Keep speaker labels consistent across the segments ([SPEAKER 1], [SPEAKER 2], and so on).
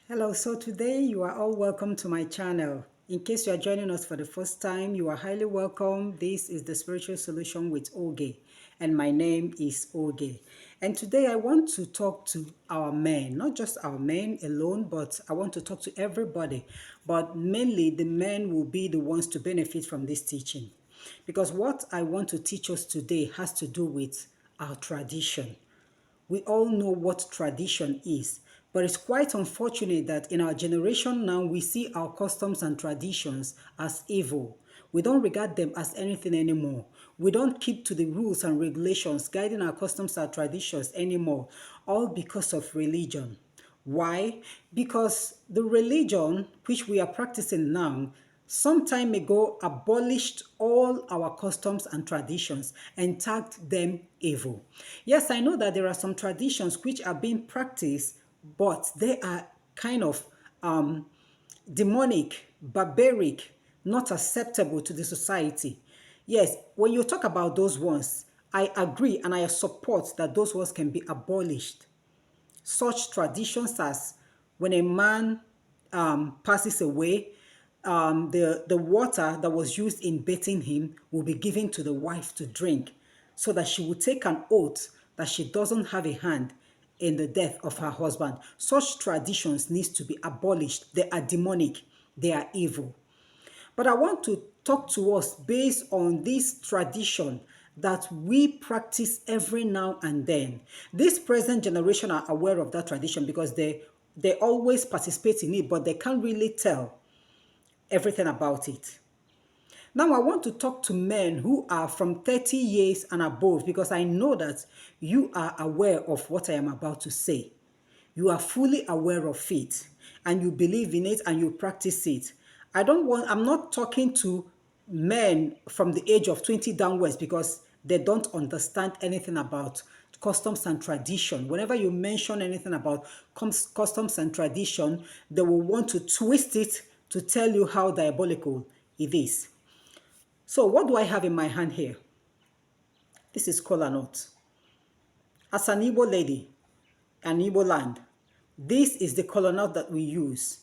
[SPEAKER 1] Hello, so today you are all welcome to my channel. In case you are joining us for the first time, you are highly welcome. This is the Spiritual Solution with Oge, and my name is Oge. And today I want to talk to our men, not just our men alone, but I want to talk to everybody. But mainly the men will be the ones to benefit from this teaching. Because what I want to teach us today has to do with our tradition. We all know what tradition is, but it's quite unfortunate that in our generation now we see our customs and traditions as evil. We don't regard them as anything anymore. We don't keep to the rules and regulations guiding our customs and traditions anymore, all because of religion. Why? Because the religion which we are practicing now some time ago abolished all our customs and traditions and tagged them evil. Yes, I know that there are some traditions which are being practiced, but they are kind of demonic, barbaric, not acceptable to the society. Yes, when you talk about those ones, I agree and I support that those ones can be abolished. Such traditions as when a man passes away, the water that was used in bathing him will be given to the wife to drink so that she will take an oath that she doesn't have a hand in the death of her husband. Such traditions needs to be abolished. They are demonic. They are evil. But I want to talk to us based on this tradition that we practice every now and then. This present generation are aware of that tradition because they always participate in it, but they can't really tell everything about it. Now I want to talk to men who are from 30 years and above because I know that you are aware of what I am about to say. You are fully aware of it and you believe in it and you practice it. I'm not talking to men from the age of 20 downwards because they don't understand anything about customs and tradition. Whenever you mention anything about customs and tradition, they will want to twist it to tell you how diabolical it is. So what do I have in my hand here? This is kola nut. As an Igbo lady, an Igbo land, this is the kola nut that we use.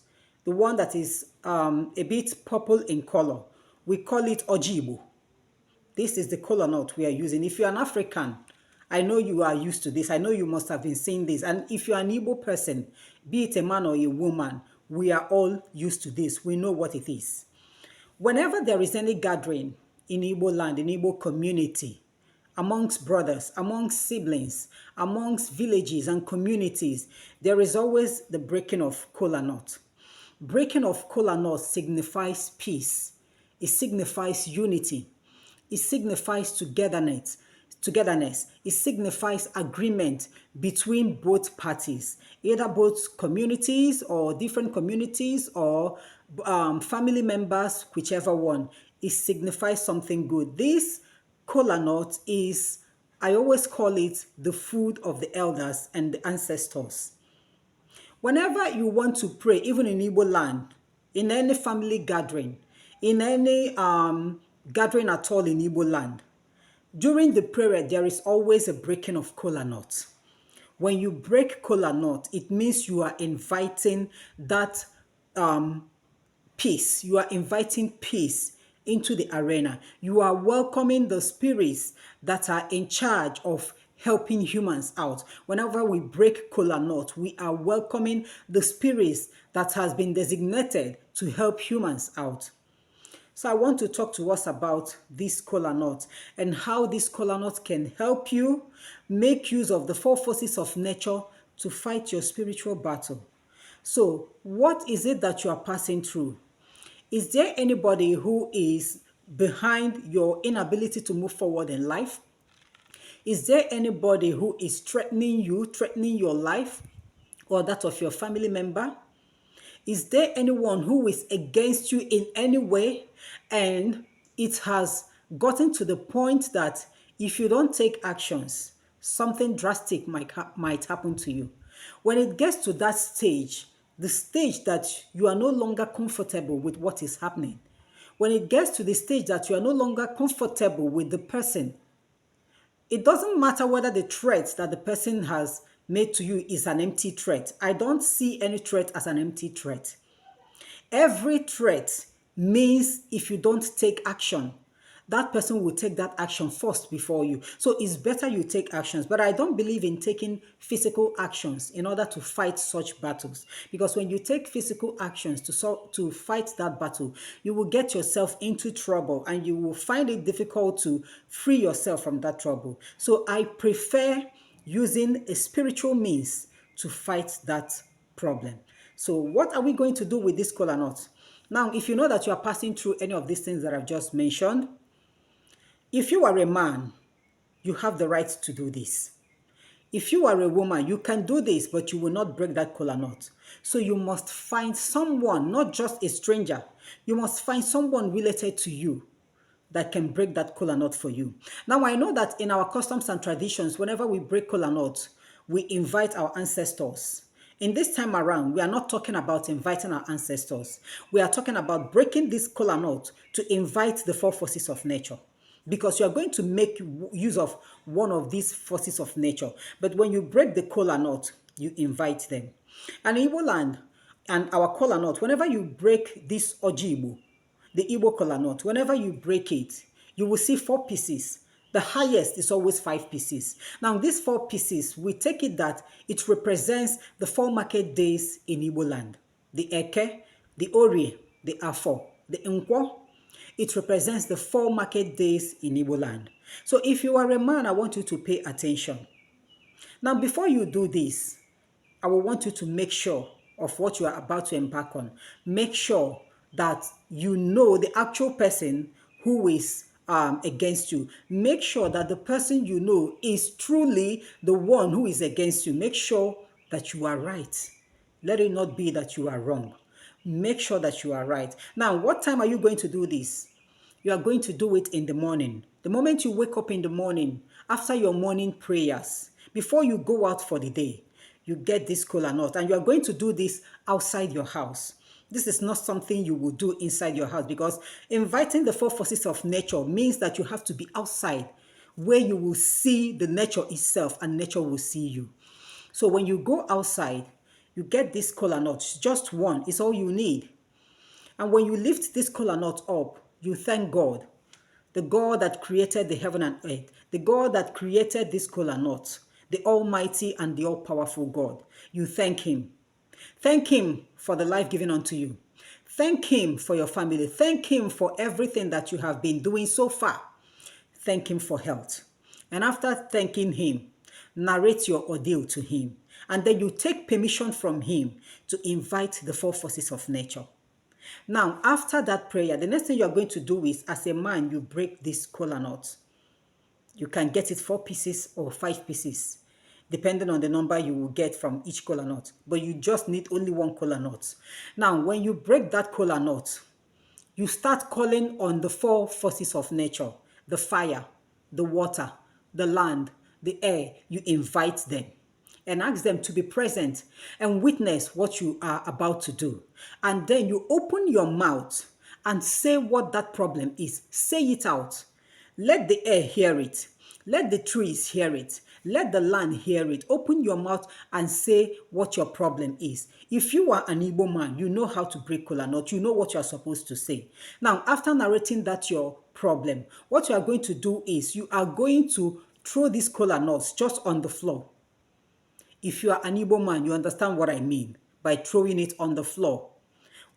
[SPEAKER 1] The one that is a bit purple in color. We call it ojibo. This is the kola nut we are using. If you're an African, I know you are used to this. I know you must have been seeing this. And if you're an Igbo person, be it a man or a woman, we are all used to this. We know what it is. Whenever there is any gathering in Igbo land, in Igbo community, amongst brothers, amongst siblings, amongst villages and communities, there is always the breaking of kola nut. Breaking of kola nut signifies peace. It signifies unity. It signifies togetherness. It signifies agreement between both parties, either both communities or different communities or family members, whichever one. It signifies something good. This kola nut is, I always call it the food of the elders and the ancestors. Whenever you want to pray, even in Igbo land, in any family gathering, in any gathering at all in Igbo land, during the prayer, there is always a breaking of kola nut. When you break kola nut, it means you are inviting that peace. You are inviting peace into the arena. You are welcoming the spirits that are in charge of helping humans out. Whenever we break kola nut, we are welcoming the spirits that has been designated to help humans out. So I want to talk to us about this kola nut and how this kola nut can help you make use of the four forces of nature to fight your spiritual battle. So what is it that you are passing through? Is there anybody who is behind your inability to move forward in life? Is there anybody who is threatening you, threatening your life or that of your family member? Is there anyone who is against you in any way and it has gotten to the point that if you don't take actions, something drastic might happen to you? When it gets to that stage, the stage that you are no longer comfortable with what is happening, when it gets to the stage that you are no longer comfortable with the person, it doesn't matter whether the threats that the person has made to you is an empty threat. I don't see any threat as an empty threat. Every threat means if you don't take action, that person will take that action first before you. So it's better you take actions. But I don't believe in taking physical actions in order to fight such battles. Because when you take physical actions to fight that battle, you will get yourself into trouble and you will find it difficult to free yourself from that trouble. So I prefer using a spiritual means to fight that problem. So what are we going to do with this kola nut? Now, if you know that you are passing through any of these things that I've just mentioned, if you are a man, you have the right to do this. If you are a woman, you can do this, but you will not break that kola nut. So you must find someone, not just a stranger. You must find someone related to you that can break that kola nut for you. Now, I know that in our customs and traditions, whenever we break kola nut, we invite our ancestors. In this time around, we are not talking about inviting our ancestors. We are talking about breaking this kola nut to invite the four forces of nature. Because you are going to make use of one of these forces of nature. But when you break the kola nut, you invite them. And in Igbo land and our kola nut, whenever you break this ojibo, the Igbo kola nut, whenever you break it, you will see 4 pieces. The highest is always 5 pieces. Now, these 4 pieces, we take it that it represents the 4 market days in Igbo land. The Eke, the Orie, the Afo, the Nkwo. It represents the 4 market days in Igbo land. So if you are a man, I want you to pay attention. Now, before you do this, I will want you to make sure of what you are about to embark on. Make sure that you know the actual person who is against you. Make sure that the person you know is truly the one who is against you. Make sure that you are right. Let it not be that you are wrong. Make sure that you are right. Now, what time are you going to do this? You are going to do it in the morning. The moment you wake up in the morning, after your morning prayers, before you go out for the day, you get this kola nut, and you are going to do this outside your house. This is not something you will do inside your house, because inviting the 4 forces of nature means that you have to be outside where you will see the nature itself and nature will see you. So when you go outside, you get this kola nut. Just one is all you need. And when you lift this kola nut up, you thank God, the God that created the heaven and earth, the God that created this kola nut, the almighty and the all-powerful God. You thank him. Thank him for the life given unto you. Thank him for your family. Thank him for everything that you have been doing so far. Thank him for health. And after thanking him, narrate your ordeal to him. And then you take permission from him to invite the 4 forces of nature. Now, after that prayer, the next thing you are going to do is, as a man, you break this kola nut. You can get it 4 pieces or 5 pieces, depending on the number you will get from each kola nut. But you just need only 1 kola nut. Now, when you break that kola nut, you start calling on the 4 forces of nature, the fire, the water, the land, the air. You invite them and ask them to be present and witness what you are about to do. And then you open your mouth and say what that problem is. Say it out. Let the air hear it. Let the trees hear it. Let the land hear it. Open your mouth and say what your problem is. If you are an Igbo man, you know how to break kola nut. You know what you are supposed to say. Now, after narrating that your problem, what you are going to do is you are going to throw these kola nuts just on the floor. If you are an Igbo man, you understand what I mean by throwing it on the floor.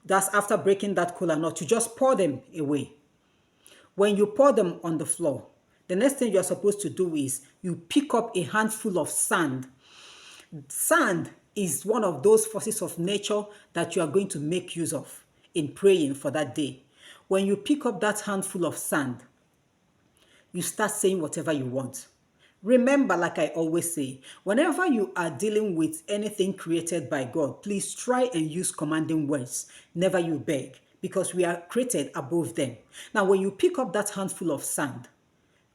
[SPEAKER 1] That's after breaking that kola nut. You just pour them away. When you pour them on the floor, the next thing you're supposed to do is you pick up a handful of sand. Sand is one of those forces of nature that you are going to make use of in praying for that day. When you pick up that handful of sand, you start saying whatever you want. Remember, like I always say, whenever you are dealing with anything created by God, please try and use commanding words. Never you beg, because we are created above them. Now, when you pick up that handful of sand,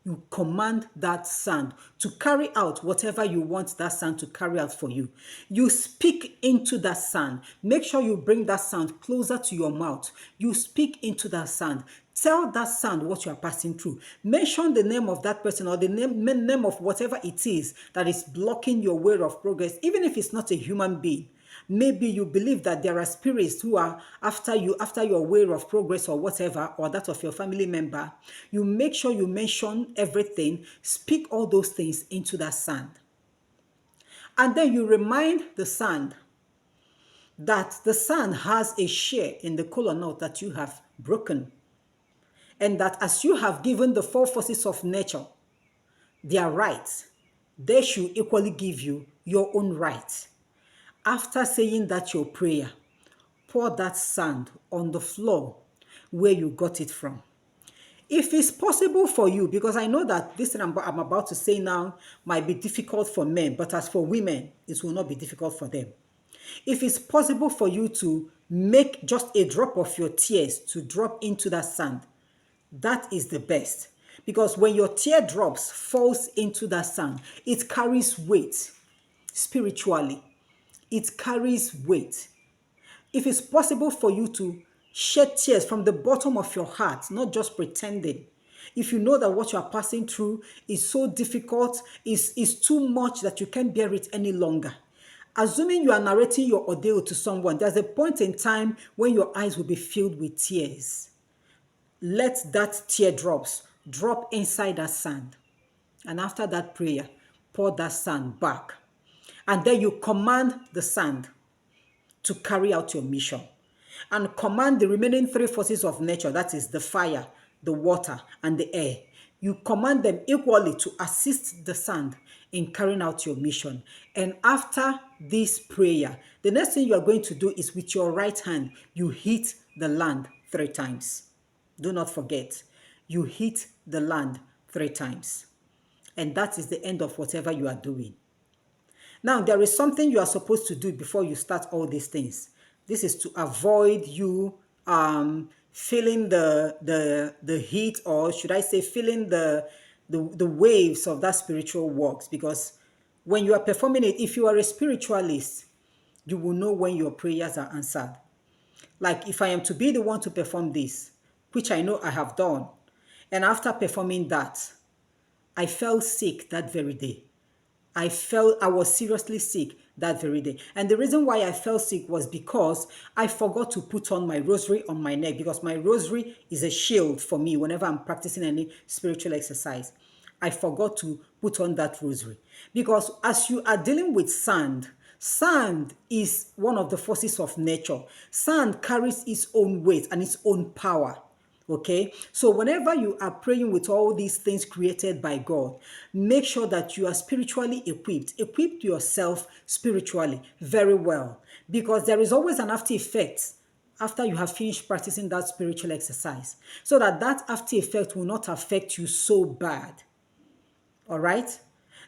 [SPEAKER 1] you command that sand to carry out whatever you want that sand to carry out for you. You speak into that sand. Make sure you bring that sand closer to your mouth. You speak into that sand. Tell that sand what you are passing through. Mention the name of that person or the name of whatever it is that is blocking your way of progress, even if it's not a human being. Maybe you believe that there are spirits who are after you, after your way of progress or whatever, or that of your family member. You make sure you mention everything, speak all those things into that sand. And then you remind the sand that the sand has a share in the kola nut that you have broken. And that as you have given the four forces of nature their rights, they should equally give you your own right. After saying that your prayer, pour that sand on the floor where you got it from. If it's possible for you, because I know that this thing I'm about to say now might be difficult for men, but as for women, it will not be difficult for them. If it's possible for you to make just a drop of your tears to drop into that sand, that is the best. Because when your teardrops falls into that sand, it carries weight spiritually. It carries weight. If it's possible for you to shed tears from the bottom of your heart, not just pretending, if you know that what you are passing through is so difficult, is too much that you can't bear it any longer, assuming you are narrating your ordeal to someone, there's a point in time when your eyes will be filled with tears. Let that teardrops drop inside that sand. And after that prayer, pour that sand back. And then you command the sand to carry out your mission. And command the remaining three forces of nature, that is the fire, the water, and the air. You command them equally to assist the sand in carrying out your mission. And after this prayer, the next thing you are going to do is with your right hand, you hit the land 3 times. Do not forget, you hit the land 3 times. And that is the end of whatever you are doing. Now, there is something you are supposed to do before you start all these things. This is to avoid you feeling the heat, or should I say feeling the waves of that spiritual works. Because when you are performing it, if you are a spiritualist, you will know when your prayers are answered. Like if I am to be the one to perform this, which I know I have done, and after performing that, I fell sick that very day. I was seriously sick that very day. And the reason why I fell sick was because I forgot to put on my rosary on my neck, because my rosary is a shield for me whenever I'm practicing any spiritual exercise. I forgot to put on that rosary. Because as you are dealing with sand, sand is one of the forces of nature. Sand carries its own weight and its own power. Okay, so whenever you are praying with all these things created by God, make sure that you are spiritually equipped. Equip yourself spiritually very well, because there is always an after effect after you have finished practicing that spiritual exercise, so that after effect will not affect you so bad. All right.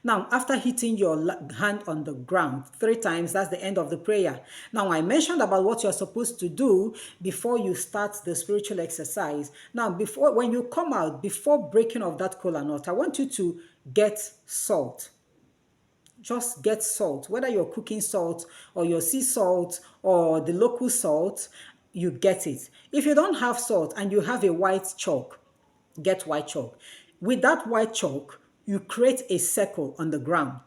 [SPEAKER 1] Now, after hitting your hand on the ground 3 times, that's the end of the prayer. Now, I mentioned about what you're supposed to do before you start the spiritual exercise. Now, when you come out, before breaking of that kola nut, I want you to get salt. Just get salt, whether you're cooking salt or your sea salt or the local salt, you get it. If you don't have salt and you have a white chalk, get white chalk. With that white chalk, you create a circle on the ground,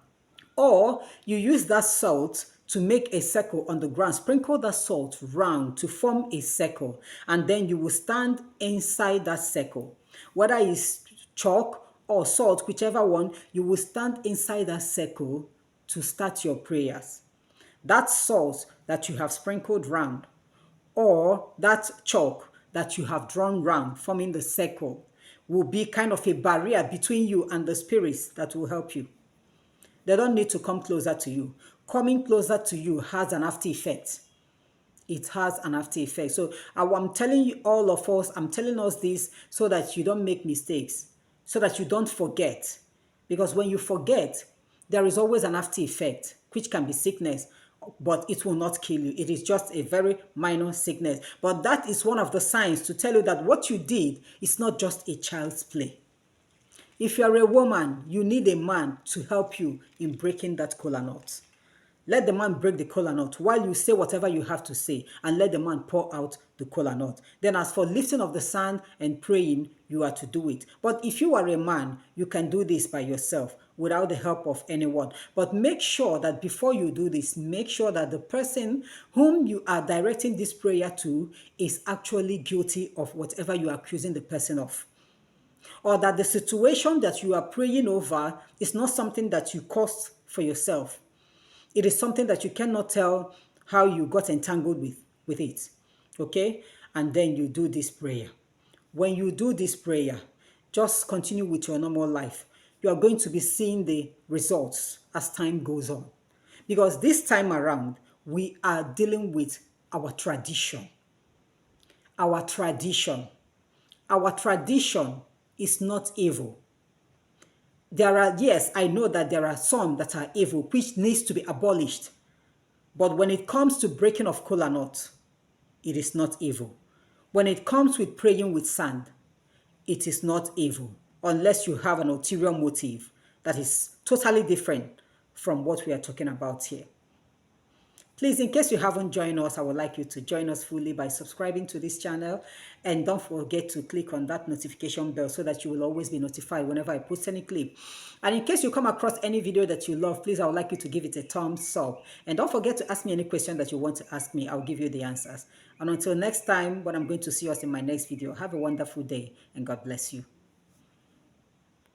[SPEAKER 1] or you use that salt to make a circle on the ground. Sprinkle that salt round to form a circle, and then you will stand inside that circle. Whether it's chalk or salt, whichever one, you will stand inside that circle to start your prayers. That salt that you have sprinkled round, or that chalk that you have drawn round, forming the circle, will be kind of a barrier between you and the spirits that will help you. They don't need to come closer to you. Coming closer to you has an after effect. It has an after effect. So I'm telling you, all of us, I'm telling us this so that you don't make mistakes, so that you don't forget. Because when you forget, there is always an after effect, which can be sickness, but it will not kill you. It is just a very minor sickness. But that is one of the signs to tell you that what you did is not just a child's play. If you are a woman, you need a man to help you in breaking that kola nut. Let the man break the kola nut while you say whatever you have to say, and let the man pour out the kola nut. Then as for lifting of the sand and praying, you are to do it. But if you are a man, you can do this by yourself without the help of anyone. But make sure that before you do this, make sure that the person whom you are directing this prayer to is actually guilty of whatever you are accusing the person of, or that the situation that you are praying over is not something that you caused for yourself. It is something that you cannot tell how you got entangled with it. Okay? And then you do this prayer. When you do this prayer, just continue with your normal life. You are going to be seeing the results as time goes on. Because this time around, we are dealing with our tradition. Our tradition. Our tradition is not evil. There are, yes, I know that there are some that are evil, which needs to be abolished. But when it comes to breaking of kola nut, it is not evil. When it comes with praying with sand, it is not evil, unless you have an ulterior motive that is totally different from what we are talking about here. Please, in case you haven't joined us, I would like you to join us fully by subscribing to this channel, and don't forget to click on that notification bell so that you will always be notified whenever I post any clip. And in case you come across any video that you love, please, I would like you to give it a thumbs up. And don't forget to ask me any question that you want to ask me. I'll give you the answers. And until next time, when I'm going to see us in my next video, have a wonderful day and God bless you.